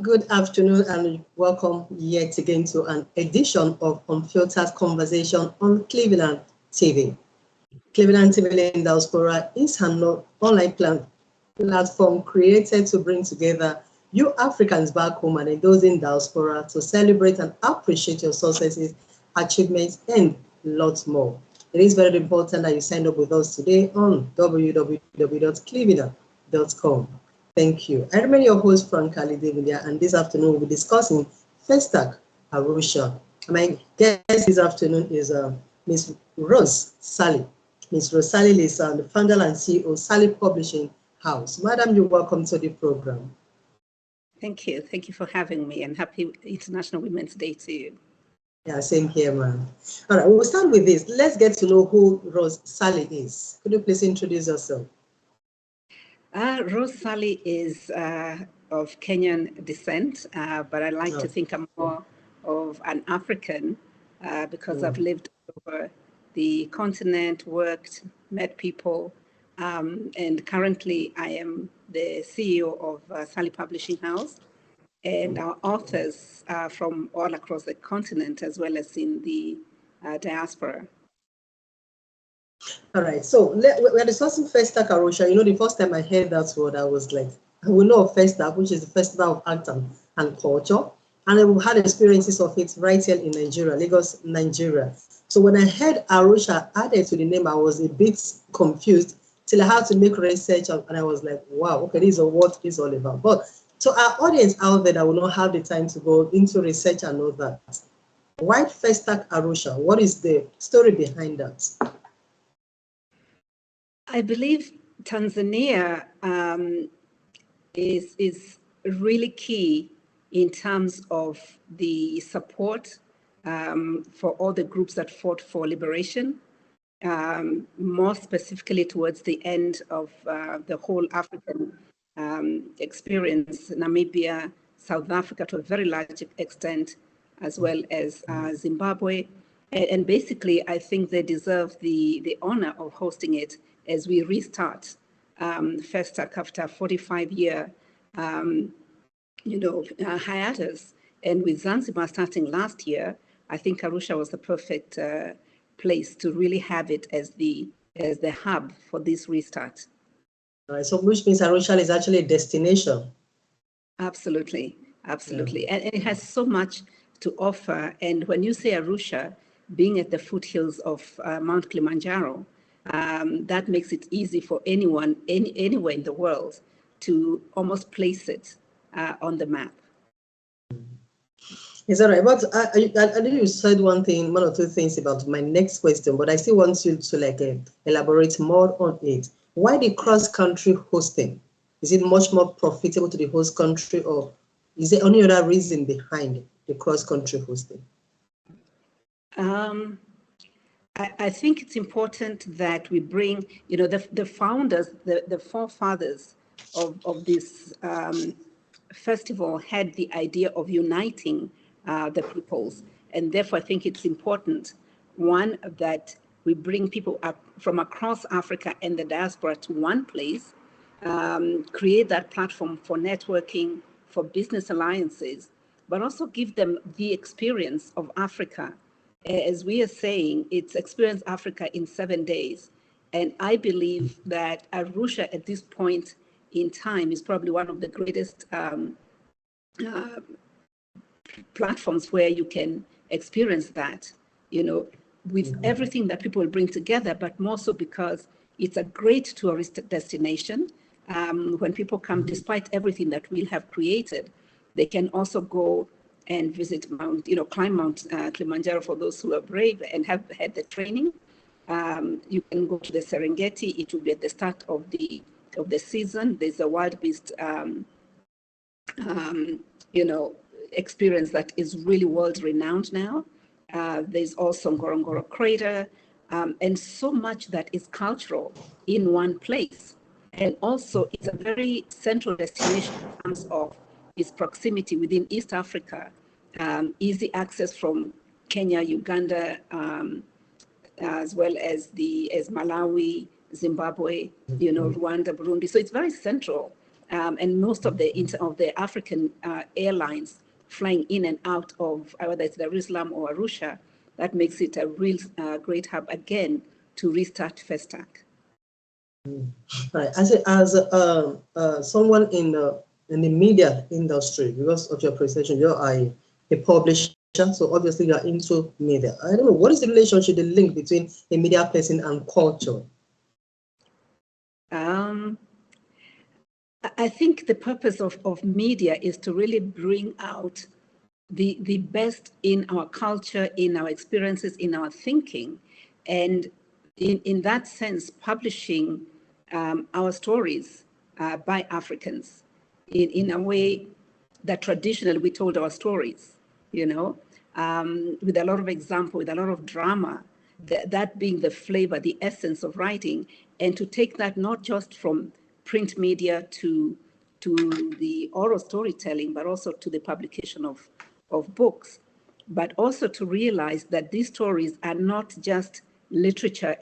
Good afternoon and welcome yet again to an edition of Unfiltered Conversation on Cleveland TV. Cleveland TV in Diaspora is an online platform created to bring together you Africans back home and those in diaspora to celebrate and appreciate your successes, achievements, and lots more. It is very important that you sign up with us today on www.cleveland.com. Thank you. I remain your host, Frank Ali Davidia, and this afternoon we'll be discussing FESTAC Arusha. My guest this afternoon is Ms. Rose Sally. Ms. Rose Sally is the founder and CEO of Sally Publishing House. Madam, you're welcome to the program. Thank you. Thank you for having me, and happy International Women's Day to you. Yeah, same here, ma'am. All right, we'll start with this. Let's get to know who Rose Sally is. Could you please introduce yourself? Rose Sally is of Kenyan descent, but I like to think I'm more of an African because I've lived over the continent, worked, met people, and currently I am the CEO of Sally Publishing House, and our authors are from all across the continent as well as in the diaspora. All right, so we're discussing FESTAC Arusha. You know, the first time I heard that word, I was like, we know of FESTAC, which is the Festival of Art and Culture, and we've had experiences of it right here in Nigeria, Lagos, Nigeria. So when I heard Arusha added to the name, I was a bit confused till I had to make research, and I was like, wow, okay, this is what it's all about. But to our audience out there that will not have the time to go into research and all that, why FESTAC Arusha? What is the story behind that? I believe Tanzania is really key in terms of the support for all the groups that fought for liberation, more specifically towards the end of the whole African experience, Namibia, South Africa to a very large extent, as well as Zimbabwe. And basically, I think they deserve the honor of hosting it as we restart FESTAC after 45-year, hiatus. And with Zanzibar starting last year, I think Arusha was the perfect place to really have it as the hub for this restart. All right, so which means Arusha is actually a destination. Absolutely, absolutely. Yeah. And it has so much to offer. And when you say Arusha, being at the foothills of Mount Kilimanjaro, that makes it easy for anyone, anywhere in the world, to almost place it on the map. Is that right? But I know you said one or two things about my next question, but I still want you to elaborate more on it. Why the cross-country hosting? Is it much more profitable to the host country, or is there any other reason behind the cross-country hosting? I think it's important that we bring, the founders, the forefathers of this festival had the idea of uniting the peoples. And therefore, I think it's important, one, that we bring people up from across Africa and the diaspora to one place, create that platform for networking, for business alliances, but also give them the experience of Africa. As we are saying, it's Experience Africa in 7 days. And I believe that Arusha at this point in time is probably one of the greatest platforms where you can experience that, with everything that people bring together, but more so because it's a great tourist destination. When people come, despite everything that we have created, they can also go and visit climb Mount Kilimanjaro for those who are brave and have had the training. You can go to the Serengeti. It will be at the start of the season. There's a wild beast, experience that is really world renowned now. There's also Ngorongoro Crater, and so much that is cultural in one place. And also, it's a very central destination in terms of its proximity within East Africa, easy access from Kenya, Uganda, as well as Malawi, Zimbabwe, Rwanda, Burundi. So it's very central and most of the African airlines flying in and out of whether it's Dar es Salaam or Arusha, that makes it a real great hub again to restart FESTAC. Right. As someone in the media industry, because of your presentation, you're a publisher, so obviously you're into media. I don't know, what is the relationship, the link between a media person and culture? I think the purpose of media is to really bring out the best in our culture, in our experiences, in our thinking. And in that sense, publishing our stories by Africans in a way that traditionally we told our stories, with a lot of example, with a lot of drama, that being the flavor, the essence of writing, and to take that not just from print media to the oral storytelling, but also to the publication of books, but also to realize that these stories are not just literature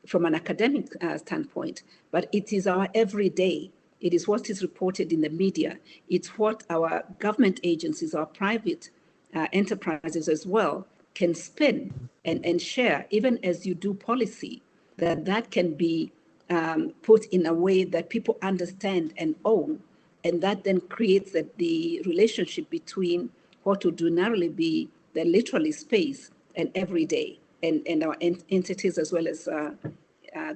from an academic standpoint, but it is our everyday. It is what is reported in the media. It's what our government agencies, our private enterprises as well, can spin and share, even as you do policy, that can be put in a way that people understand and own. And that then creates the relationship between what would ordinarily be the literally space and everyday, and our entities as well as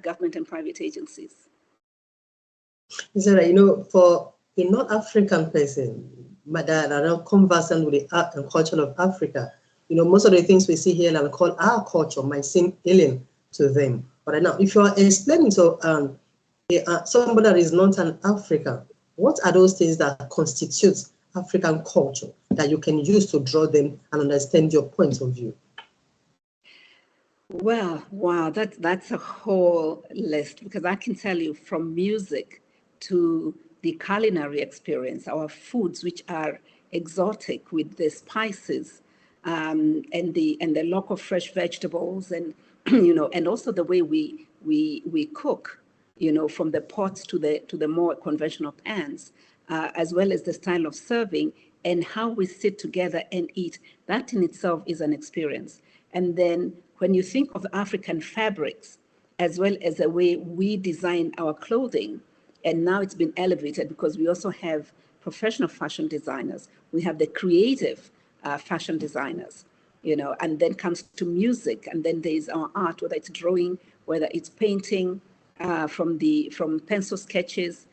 government and private agencies. Is that right? For a North African person that are not conversant with the art and culture of Africa, most of the things we see here and call our culture might seem alien to them. But now, if you are explaining to somebody that is not an African, what are those things that constitute African culture that you can use to draw them and understand your point of view? Well, wow, that's a whole list, because I can tell you from music to the culinary experience, our foods, which are exotic with the spices and the local fresh vegetables, and and also the way we cook, from the pots to the more conventional pans, as well as the style of serving and how we sit together and eat. That in itself is an experience. And then when you think of African fabrics, as well as the way we design our clothing, and now it's been elevated because we also have professional fashion designers. We have the creative fashion designers, and then comes to music, and then there's our art, whether it's drawing, whether it's painting, from pencil sketches,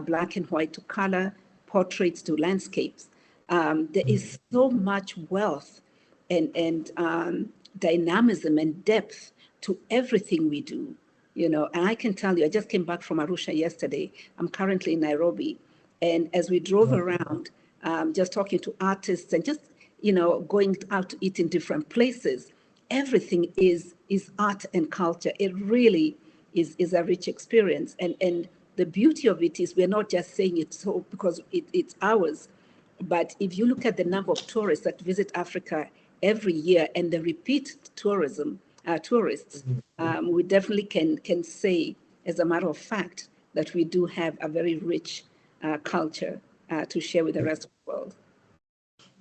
black and white to color, portraits to landscapes. There is so much wealth and dynamism and depth to everything we do. And I can tell you, I just came back from Arusha yesterday. I'm currently in Nairobi. And as we drove around, just talking to artists and just, going out to eat in different places, everything is art and culture. It really is a rich experience. And the beauty of it is we're not just saying it so because it's ours, but if you look at the number of tourists that visit Africa every year and the repeat tourists, we definitely can say, as a matter of fact, that we do have a very rich culture to share with the rest of the world.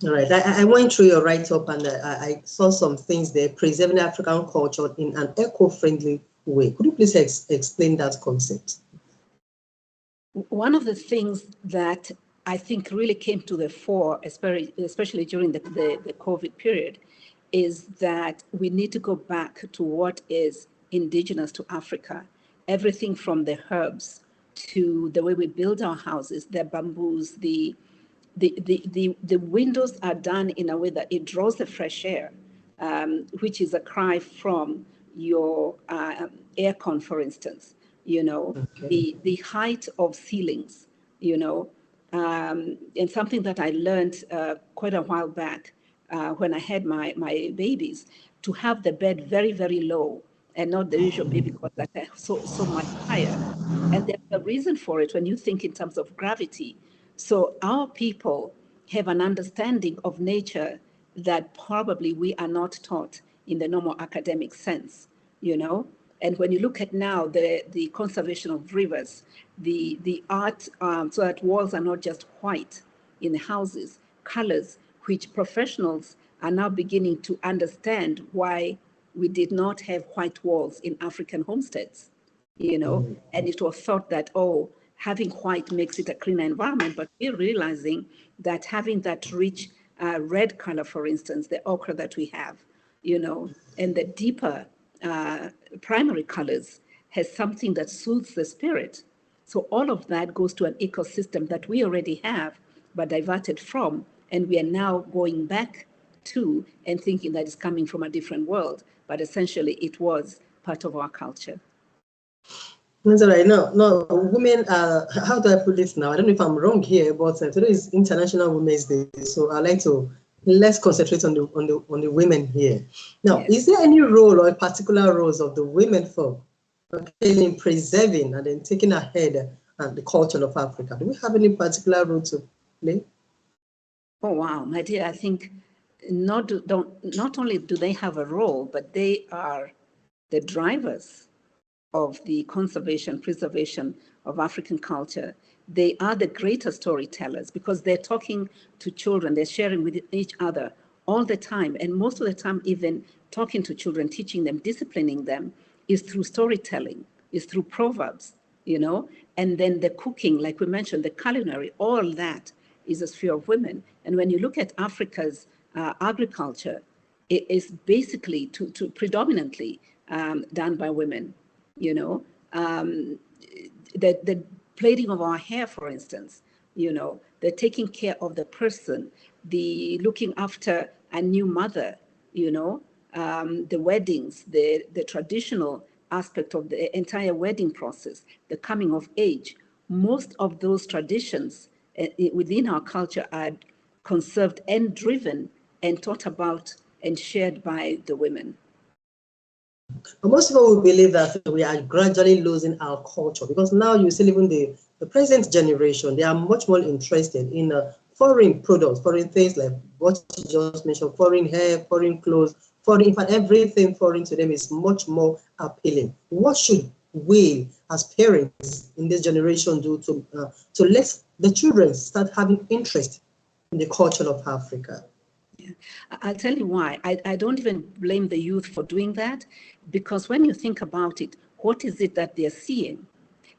All right. I went through your write-up and I saw some things there, preserving African culture in an eco-friendly way. Could you please explain that concept? One of the things that I think really came to the fore, especially during the COVID period, is that we need to go back to what is indigenous to Africa. Everything from the herbs to the way we build our houses, the bamboos, the windows are done in a way that it draws the fresh air, which is a cry from your aircon, for instance. Okay. The height of ceilings, and something that I learned quite a while back when I had my babies, to have the bed very, very low and not the usual baby cot that are so much higher. And there's a reason for it when you think in terms of gravity. So our people have an understanding of nature that probably we are not taught in the normal academic sense, And when you look at now the conservation of rivers, the art, so that walls are not just white in the houses, colors, which professionals are now beginning to understand why we did not have white walls in African homesteads, and it was thought that, oh, having white makes it a cleaner environment, but we're realizing that having that rich red color, for instance, the ochre that we have, and the deeper primary colors has something that soothes the spirit. So all of that goes to an ecosystem that we already have, but diverted from, and we are now going back to and thinking that it's coming from a different world, but essentially it was part of our culture. That's all right. No, women, how do I put this now? I don't know if I'm wrong here, but today is International Women's Day, so I'd like to let's concentrate on the women here. Now, Yes. Is there any role or particular roles of the women folk in preserving and then taking ahead the culture of Africa? Do we have any particular role to play? Oh wow, my dear, I think not only do they have a role, but they are the drivers of the conservation, preservation of African culture. They are the greater storytellers because they're talking to children, they're sharing with each other all the time. And most of the time, even talking to children, teaching them, disciplining them is through storytelling, is through proverbs, and then the cooking, like we mentioned, the culinary, all that is a sphere of women. And when you look at Africa's agriculture, it is basically to predominantly done by women. The plaiting of our hair, for instance, the taking care of the person, the looking after a new mother, the weddings, the traditional aspect of the entire wedding process, the coming of age. Most of those traditions within our culture are conserved and driven and taught about and shared by the women. But most people will believe that we are gradually losing our culture because now you see even the present generation, they are much more interested in foreign products, foreign things like what you just mentioned, foreign hair, foreign clothes, foreign, in fact, everything foreign to them is much more appealing. What should we as parents in this generation do to let the children start having interest in the culture of Africa? I'll tell you why. I don't even blame the youth for doing that, because when you think about it, what is it that they're seeing?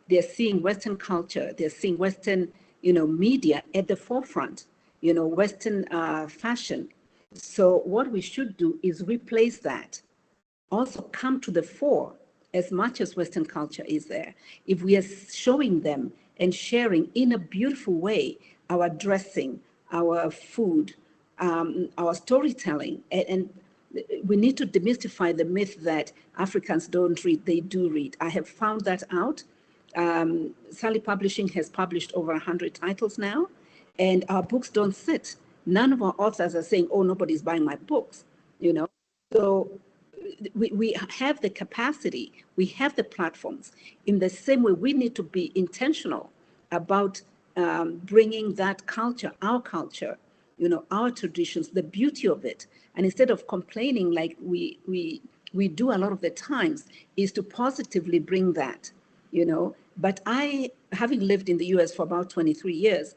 They're seeing Western culture, they're seeing Western, media at the forefront, Western fashion. So what we should do is replace that, also come to the fore as much as Western culture is there. If we are showing them and sharing in a beautiful way our dressing, our food, our storytelling, and we need to demystify the myth that Africans don't read. They do read. I have found that out. Sally Publishing has published over 100 titles now, and our books don't sit. None of our authors are saying, oh, nobody's buying my books, So we have the capacity, we have the platforms. In the same way, we need to be intentional about bringing that culture, our our traditions, the beauty of it. And instead of complaining like we do a lot of the times, is to positively bring that, But I, having lived in the US for about 23 years,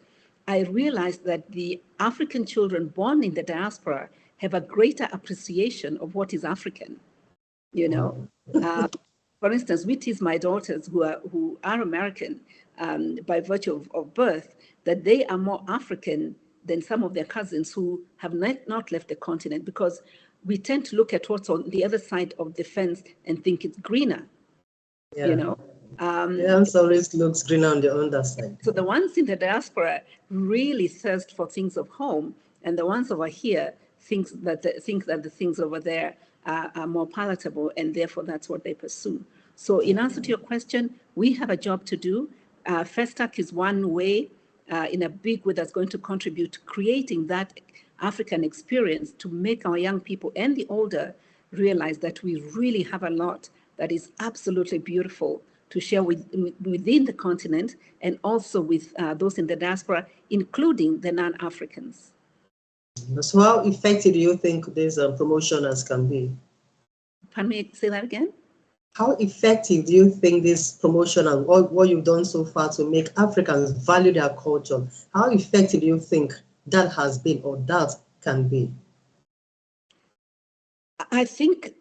I realized that the African children born in the diaspora have a greater appreciation of what is African, For instance, we tease my daughters who are American by virtue of birth, that they are more African than some of their cousins who have not left the continent, because we tend to look at what's on the other side of the fence and think it's greener, The answer always looks greener on the underside. So the ones in the diaspora really thirst for things of home, and the ones over here think that the things over there are more palatable, and therefore that's what they pursue. So in answer to your question, we have a job to do. FESTAC is one way, in a big way, that's going to contribute to creating that African experience to make our young people and the older realize that we really have a lot that is absolutely beautiful to share within the continent, and also with those in the diaspora, including the non-Africans. So how effective do you think this promotion can be? Pardon me, say that again? How effective do you think this promotion and what you've done so far to make Africans value their culture, how effective do you think that has been or that can be? I think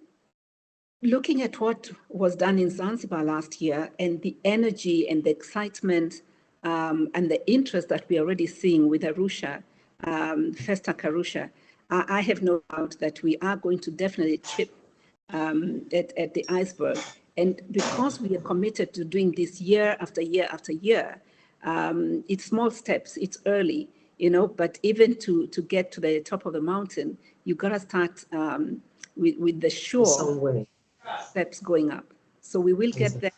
looking at what was done in Zanzibar last year and the energy and the excitement and the interest that we're already seeing with Arusha, FESTAC Arusha, I have no doubt that we are going to definitely chip at the iceberg. And because we are committed to doing this year after year after year, it's small steps, it's early, but even to get to the top of the mountain, you got to start with the sure steps going up. So we will get there.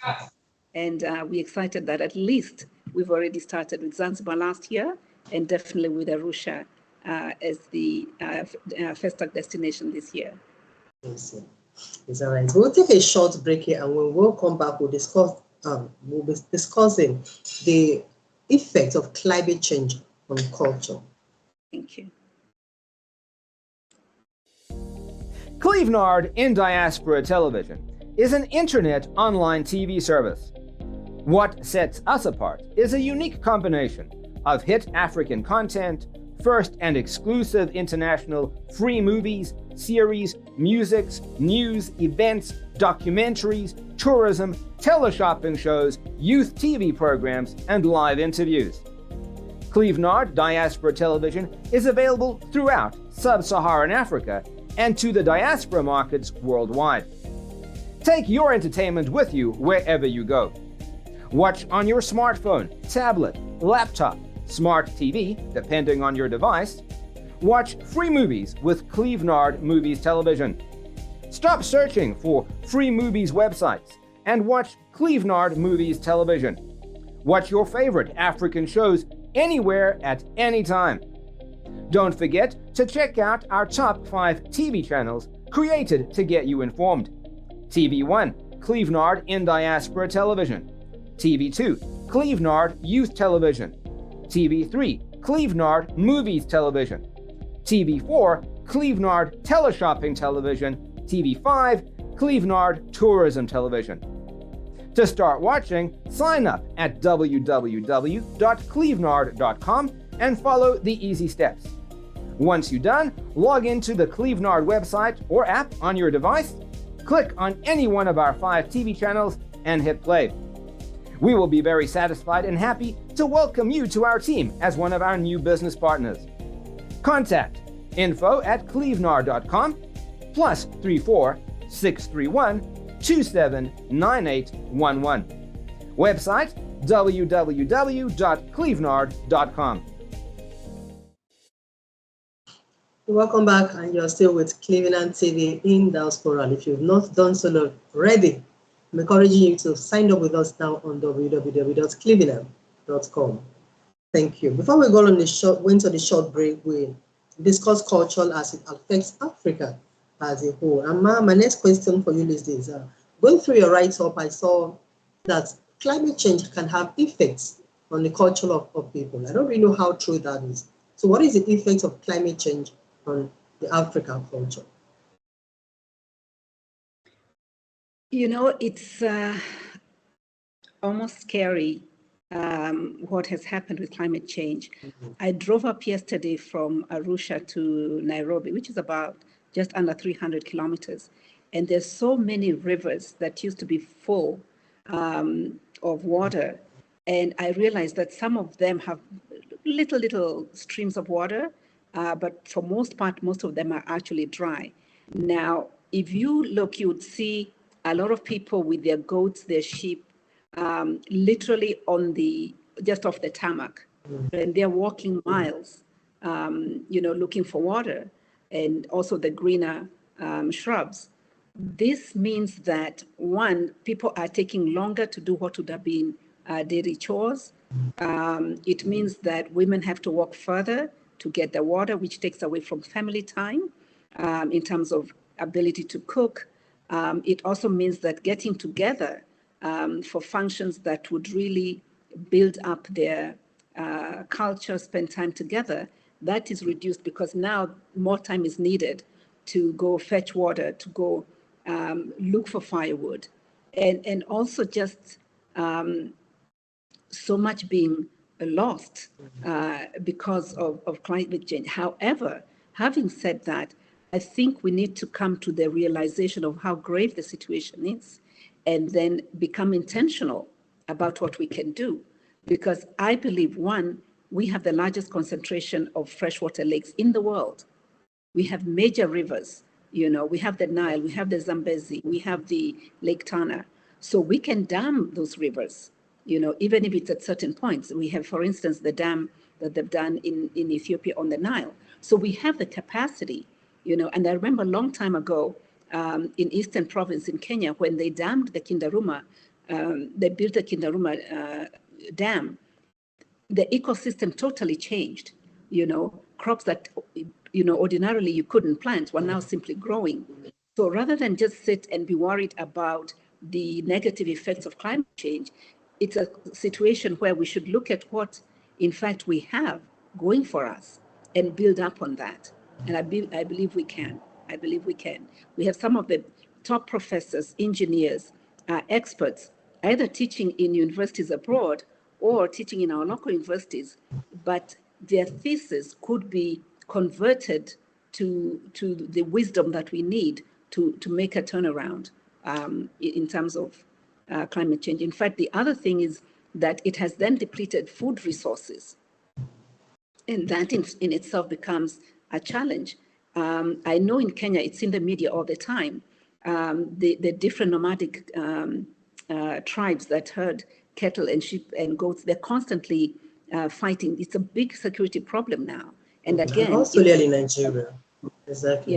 And we're excited that at least we've already started with Zanzibar last year and definitely with Arusha as the FESTAC destination this year. Yes, it's all right. We'll take a short break here, and when we'll come back, we'll be discussing the effect of climate change on culture. Thank you. Clevenard in Diaspora Television is an internet online TV service. What sets us apart is a unique combination of hit African content, first and exclusive international free movies, series, musics, news, events, documentaries, tourism, teleshopping shows, youth TV programs, and live interviews. Clevenard Diaspora Television is available throughout sub-Saharan Africa and to the diaspora markets worldwide. Take your entertainment with you wherever you go. Watch on your smartphone, tablet, laptop, smart TV, depending on your device. Watch free movies with Clevenard Movies Television. Stop searching for free movies websites and watch Clevenard Movies Television. Watch your favorite African shows anywhere at any time. Don't forget to check out our top 5 TV channels created to get you informed. TV1, Clevenard in Diaspora Television. TV2, Clevenard Youth Television. TV3, Clevenard Movies Television. TV4, Clevenard Teleshopping Television. TV5, Clevenard Tourism Television. To start watching, sign up at www.clevenard.com and follow the easy steps. Once you're done, log into the Clevenard website or app on your device, click on any one of our 5 TV channels, and hit play. We will be very satisfied and happy to welcome you to our team as one of our new business partners. Contact info@clevenard.com +34 631 279811. Website www.clevenard.com. Welcome back, and you're still with Cleveland TV in Diaspora. If you've not done so already, I'm encouraging you to sign up with us now on www.cleveland.com. Thank you. Before we go on the short break, we discuss culture as it affects Africa as a whole. And my next question for you is this. Going through your write-up, I saw that climate change can have effects on the culture of people. I don't really know how true that is. So what is the effect of climate change on the African culture? It's almost scary what has happened with climate change. Mm-hmm. I drove up yesterday from Arusha to Nairobi, which is about just under 300 kilometers. And there's so many rivers that used to be full of water. And I realized that some of them have little streams of water, but for most part, most of them are actually dry. Now, if you look, you would see a lot of people with their goats, their sheep, literally just off the tarmac. And they're walking miles, looking for water, and also the greener shrubs. This means that, one, people are taking longer to do what would have been daily chores. It means that women have to walk further to get the water, which takes away from family time in terms of ability to cook. It also means that getting together for functions that would really build up their culture, spend time together, that is reduced because now more time is needed to go fetch water, to go look for firewood. and also just so much being lost because of climate change. However, having said that, I think we need to come to the realization of how grave the situation is and then become intentional about what we can do. Because I believe, one, we have the largest concentration of freshwater lakes in the world. We have major rivers, we have the Nile, we have the Zambezi, we have the Lake Tana. So we can dam those rivers, even if it's at certain points. We have, for instance, the dam that they've done in Ethiopia on the Nile. So we have the capacity, and I remember a long time ago in Eastern Province in Kenya, when they dammed the Kindaruma, they built the Kindaruma dam, the ecosystem totally changed. Crops that, ordinarily you couldn't plant were now simply growing. So rather than just sit and be worried about the negative effects of climate change, it's a situation where we should look at what, in fact, we have going for us and build up on that. And I believe we can. I believe we can. We have some of the top professors, engineers, experts, either teaching in universities abroad or teaching in our local universities, but their thesis could be converted to the wisdom that we need to make a turnaround in terms of climate change. In fact, the other thing is that it has then depleted food resources. And that in itself becomes a challenge. I know in Kenya, it's in the media all the time, the different nomadic tribes that herd cattle and sheep and goats, they're constantly fighting. It's a big security problem now. And again, also in Nigeria. Exactly.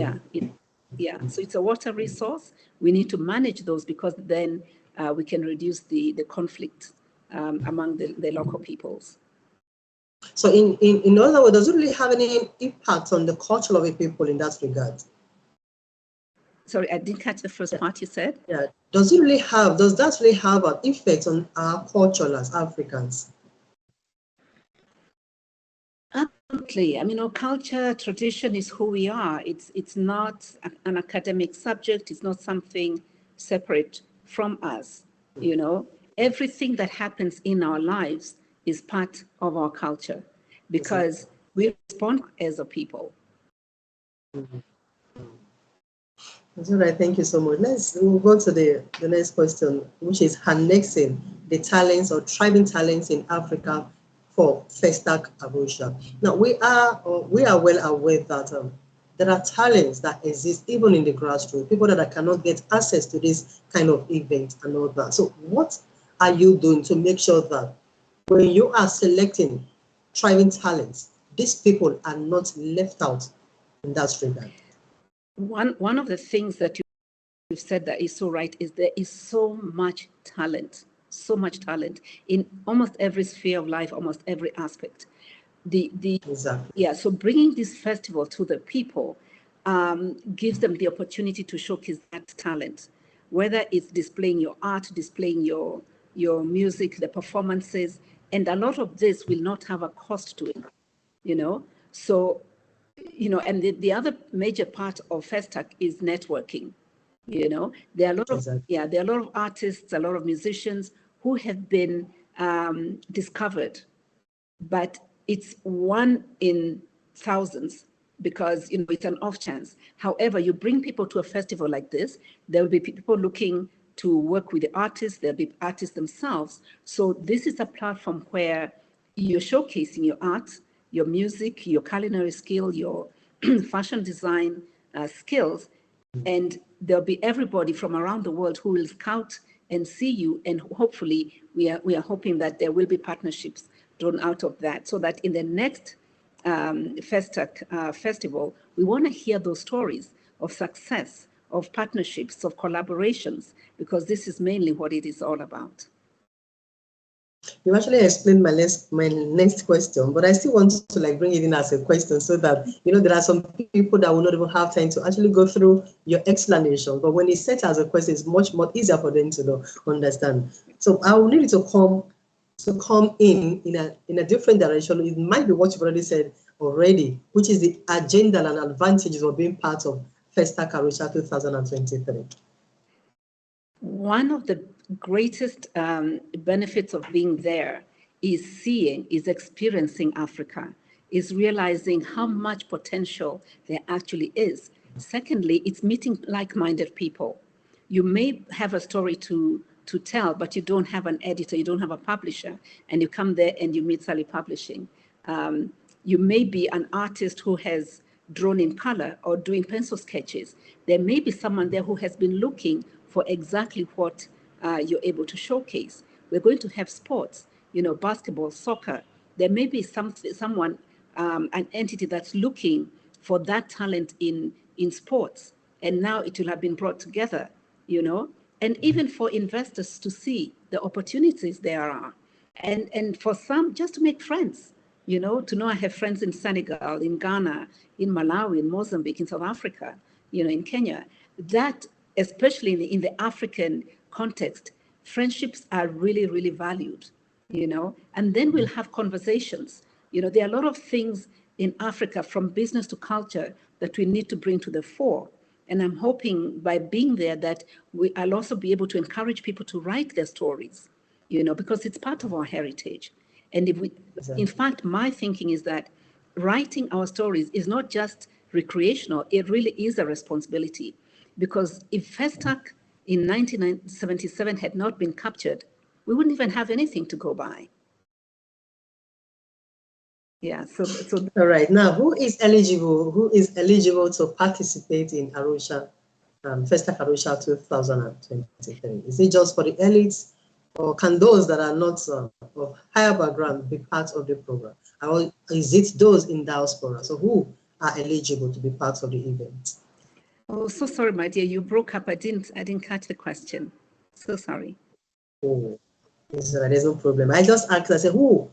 Yeah. So it's a water resource. We need to manage those, because then we can reduce the conflict among the local peoples. So in other words, does it really have any impact on the culture of the people in that regard? Sorry, I didn't catch the first part you said. Yeah. Does that really have an effect on our culture as Africans? Absolutely. I mean, our culture, tradition is who we are. It's not an academic subject. It's not something separate from us. Everything that happens in our lives is part of our culture, because we respond as a people. Mm-hmm. That's all right. Thank you so much. We'll go to the next question, which is harnessing the talents or thriving talents in Africa for FESTAC Arusha. Now, we are well aware that there are talents that exist even in the grassroots, people that cannot get access to this kind of event and all that. So what are you doing to make sure that when you are selecting thriving talents, these people are not left out in that regard? One of the things that you've said that is so right is there is so much talent in almost every sphere of life, almost every aspect. Exactly. Yeah, so bringing this festival to the people gives them the opportunity to showcase that talent, whether it's displaying your art, displaying your music, the performances, and a lot of this will not have a cost to it, So, and the other major part of FESTAC is networking. There are a lot of there are a lot of artists, a lot of musicians who have been discovered, but it's one in thousands, because it's an off chance. However, you bring people to a festival like this, there will be people looking to work with the artists, there'll be artists themselves. So this is a platform where you're showcasing your art, your music, your culinary skill, your fashion design skills, and there'll be everybody from around the world who will scout and see you, and hopefully we are hoping that there will be partnerships drawn out of that, so that in the next FESTAC festival, we want to hear those stories of success, of partnerships, of collaborations, because this is mainly what it is all about. You actually explained my next question, but I still want to bring it in as a question, so that there are some people that will not even have time to actually go through your explanation. But when it's set as a question, it's much more easier for them to understand. So I will need it to come in a different direction. It might be what you've already said already, which is the agenda and advantages of being part of FESTAC Arusha 2023. One of the greatest benefits of being there is experiencing Africa, is realizing how much potential there actually is. Secondly, it's meeting like-minded people. You may have a story to tell, but you don't have an editor, you don't have a publisher, and you come there and you meet Sally Publishing. You may be an artist who has drawn in color or doing pencil sketches. There may be someone there who has been looking for exactly what you're able to showcase. We're going to have sports, basketball, soccer. There may be someone, an entity that's looking for that talent in sports, and now it will have been brought together, and even for investors to see the opportunities there are, and for some just to make friends, to know I have friends in Senegal, in Ghana, in Malawi, in Mozambique, in South Africa, in Kenya. That, especially in the African context, friendships are really, really valued, and then we'll have conversations. There are a lot of things in Africa, from business to culture, that we need to bring to the fore. And I'm hoping by being there that I'll also be able to encourage people to write their stories, because it's part of our heritage. And if we, Exactly. in fact, my thinking is that writing our stories is not just recreational, it really is a responsibility. Because if FESTAC in 1977 had not been captured, we wouldn't even have anything to go by. Yeah, so All right. Now, who is eligible to participate in Arusha, FESTAC Arusha 2023? Is it just for the elites, or can those that are not of higher background be part of the program? Or is it those in diaspora? So who are eligible to be part of the event? Oh, so sorry, my dear, you broke up. I didn't catch the question. So sorry. Oh, there's no problem. I just asked, I said, who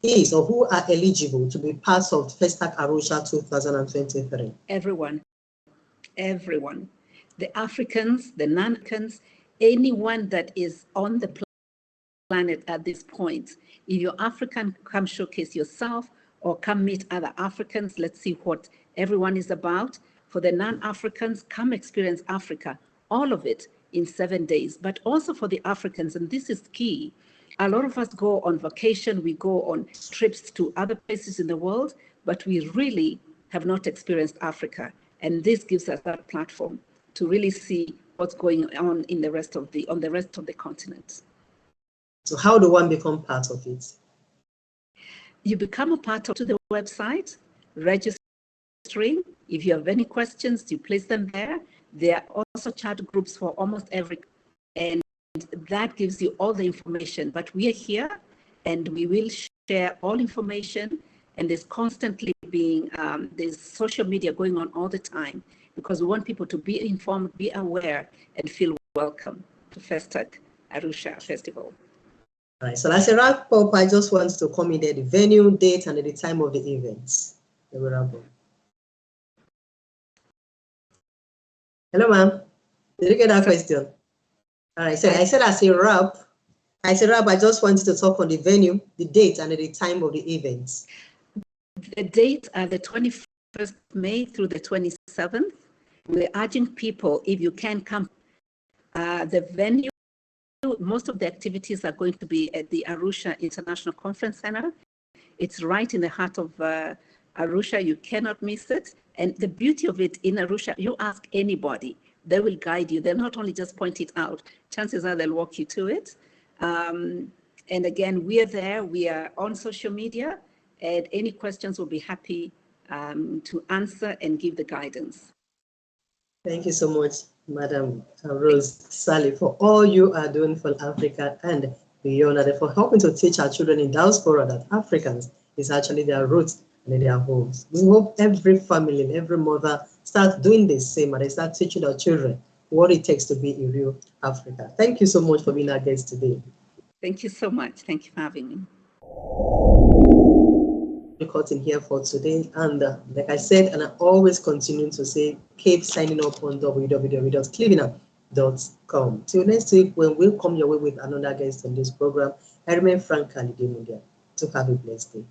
is or who are eligible to be part of FESTAC Arusha 2023? Everyone. The Africans, the non-Africans, anyone that is on the planet at this point. If you're African, come showcase yourself, or come meet other Africans. Let's see what everyone is about. For the non-Africans, come experience Africa, all of it in 7 days. But also for the Africans, and this is key, a lot of us go on vacation, we go on trips to other places in the world, but we really have not experienced Africa. And this gives us that platform to really see what's going on in the rest of the continent. So how do one become part of it? You become a part of the website, registering. If you have any questions, you place them there. There are also chat groups for almost every, and that gives you all the information. But we are here, and we will share all information. And there's constantly there's social media going on all the time, because we want people to be informed, be aware, and feel welcome to FESTAC Arusha Festival. All right, so as a wrap up, I just want to comment the venue, date, and the time of the events. Hello, ma'am. Did you get that question? All right, so I said as a wrap, I just wanted to talk on the venue, the date, and the time of the events. The dates are the 21st May through the 27th. We're urging people, if you can come, the venue, most of the activities are going to be at the Arusha International Conference Center. It's right in the heart of Arusha. You cannot miss it. And the beauty of it in Arusha, you ask anybody, they will guide you. They'll not only just point it out, chances are they'll walk you to it. And again, we are there. We are on social media, and any questions we'll be happy to answer and give the guidance. Thank you so much, Madam Rose Sally, for all you are doing for Africa and beyond, and for helping to teach our children in diaspora that Africans is actually their roots and their homes. We hope every family, every mother starts doing the same, and they start teaching our children what it takes to be a real Africa. Thank you so much for being our guest today. Thank you so much. Thank you for having me. Recording here for today, and like I said, and I always continue to say, keep signing up on www.clevenup.com. Till next week, when we'll come your way with another guest on this program, I remain Frank Kalidemudia. To have a blessed day.